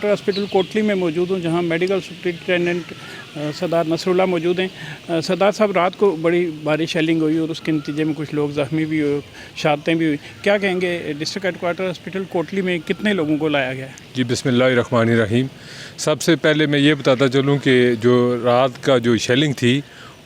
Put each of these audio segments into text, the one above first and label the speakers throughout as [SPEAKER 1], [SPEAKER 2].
[SPEAKER 1] Hospital Kotli में मौजूद हूँ, जहाँ मेडिकल सुपरिटेंडेंट सरदार नसरुल्लाह मौजूद हैं। सरदार साहब, रात को बड़ी भारी शेलिंग हुई और उसके नतीजे में कुछ लोग ज़ख्मी भी हुए, शहादतें भी हुई। क्या कहेंगे, डिस्ट्रिक्ट हेडक्वार्टर हॉस्पिटल कोटली में कितने लोगों को लाया गया है?
[SPEAKER 2] जी, बिस्मिल्लाहिर्रहमानिर्रहीम। सबसे पहले मैं ये बताता चलूँ कि जो रात का जो शेलिंग थी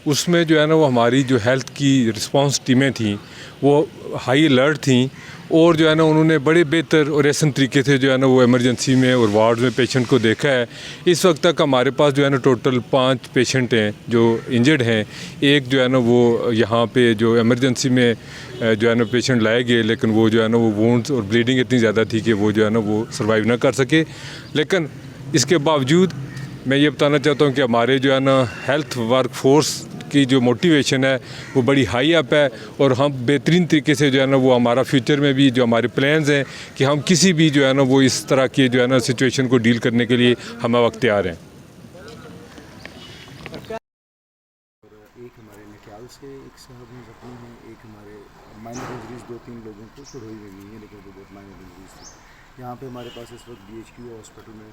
[SPEAKER 2] उसमें जो है ना वो हमारी जो हेल्थ की रिस्पांस टीमें थी वो हाई अलर्ट थी, और जो है ना उन्होंने बड़े बेहतर और ऐसे तरीके से जो है ना वो इमरजेंसी में और वार्ड में पेशेंट को देखा है। इस वक्त तक हमारे पास जो है ना टोटल 5 पेशेंट हैं जो इंजर्ड हैं। एक जो है ना वो यहाँ पे जो इमरजेंसी में जो है ना पेशेंट लाए गए, लेकिन वो जो है ना वो वुंड्स और ब्लीडिंग इतनी ज़्यादा थी कि वो जो है ना वो सर्वाइव ना कर सके। लेकिन इसके बावजूद मैं ये बताना चाहता हूँ कि हमारे जो है ना हेल्थ वर्क फोर्स की जो मोटिवेशन है वो बड़ी हाई अप है, और हम बेहतरीन तरीके से जो है ना वो हमारा फ्यूचर में भी जो हमारे प्लान्स हैं कि हम किसी भी जो है ना वो इस तरह की जो है ना सिचुएशन को डील करने के लिए हम वक्त तैयार हैं।
[SPEAKER 3] एक हमारे नक्याल से एक साहब में ज़ख्मी हैं, एक हमारे माइनर इंजरीज 2-3 लोगों को छुड़ाई हुई नहीं है, लेकिन वो बहुत माइनर इंजरीज थी। यहाँ पे हमारे पास इस वक्त BHQ हॉस्पिटल में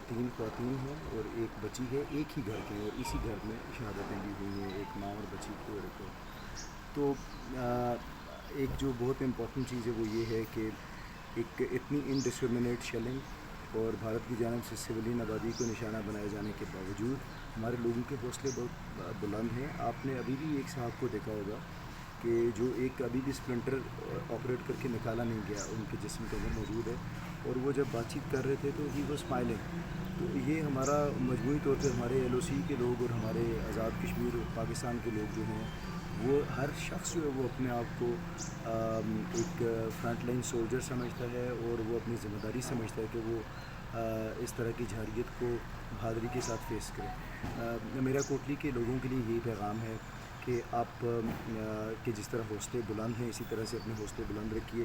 [SPEAKER 3] 3 ख़वातीन हैं और एक बच्ची है, एक ही घर के, और इसी घर में शहादतें भी हुई हैं, एक माँ और बच्ची की। और तो एक जो बहुत इम्पॉर्टेंट चीज़ है वो ये है कि एक इतनी इनडिस्क्रिमिनेट शेलिंग और भारत की जानिब से सिविलियन आबादी को निशाना बनाए जाने के बावजूद हमारे लोगों के हौसले बहुत बुलंद हैं। आपने अभी भी एक साहब को देखा होगा कि जो एक अभी भी स्प्लिंटर ऑपरेट करके निकाला नहीं गया, उनके जिस्म के अंदर मौजूद है, और वो जब बातचीत कर रहे थे तो ही वो स्माइलिंग। तो ये हमारा मजमूई तौर पर हमारे LOC के लोग और हमारे आज़ाद कश्मीर पाकिस्तान के लोग जो हैं वो हर शख्स जो है वो अपने आप को एक फ्रंट लाइन सोल्जर समझता है, और वो अपनी ज़िम्मेदारी समझता है कि वो इस तरह की जहरियत को बहादुरी के साथ फेस करें। मेरा कोटली के लोगों के लिए यही पैगाम है कि आप कि जिस तरह हौसले बुलंद हैं इसी तरह से अपने हौसले बुलंद रखिए।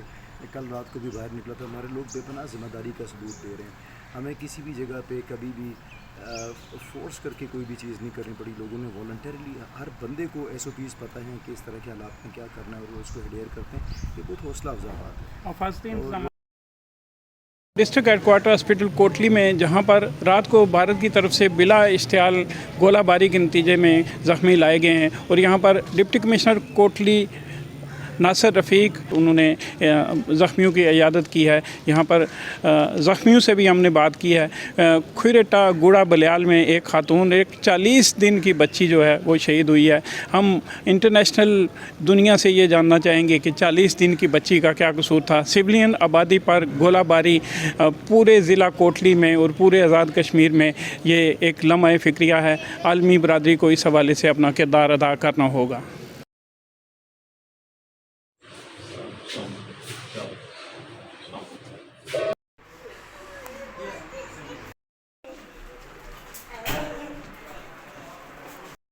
[SPEAKER 3] कल रात को भी बाहर निकला था, हमारे लोग बेपनाह ज़िम्मेदारी का सबूत दे रहे हैं। हमें किसी भी जगह पे कभी भी फोर्स करके कोई भी चीज़ नहीं करनी पड़ी। लोगों ने वॉलंटरीली, हर बंदे को SOPs पता है कि इस तरह के हालात में क्या करना है, और वो उसको एडेयर करते हैं। ये बहुत हौसला अफजा बात है।
[SPEAKER 1] डिस्ट्रिक्ट हेडक्वार्टर हॉस्पिटल कोटली में, जहां पर रात को भारत की तरफ से बिला इश्तियाल गोलाबारी के नतीजे में ज़ख्मी लाए गए हैं, और यहां पर डिप्टी कमिश्नर कोटली नासिर रफ़ीक उन्होंने ज़ख्मियों की इयादत की है। यहाँ पर ज़ख्मियों से भी हमने बात की है। खुरेटा गुड़ा बलियाल में एक खातून, एक 40 दिन की बच्ची जो है वो शहीद हुई है। हम इंटरनेशनल दुनिया से ये जानना चाहेंगे कि 40 दिन की बच्ची का क्या कसूर था। सिविलियन आबादी पर गोलाबारी पूरे ज़िला कोटली में और पूरे आज़ाद कश्मीर में ये एक लम्हा फ़िक्रिया है। आलमी बरादरी को इस हवाले से अपना किरदार अदा करना होगा।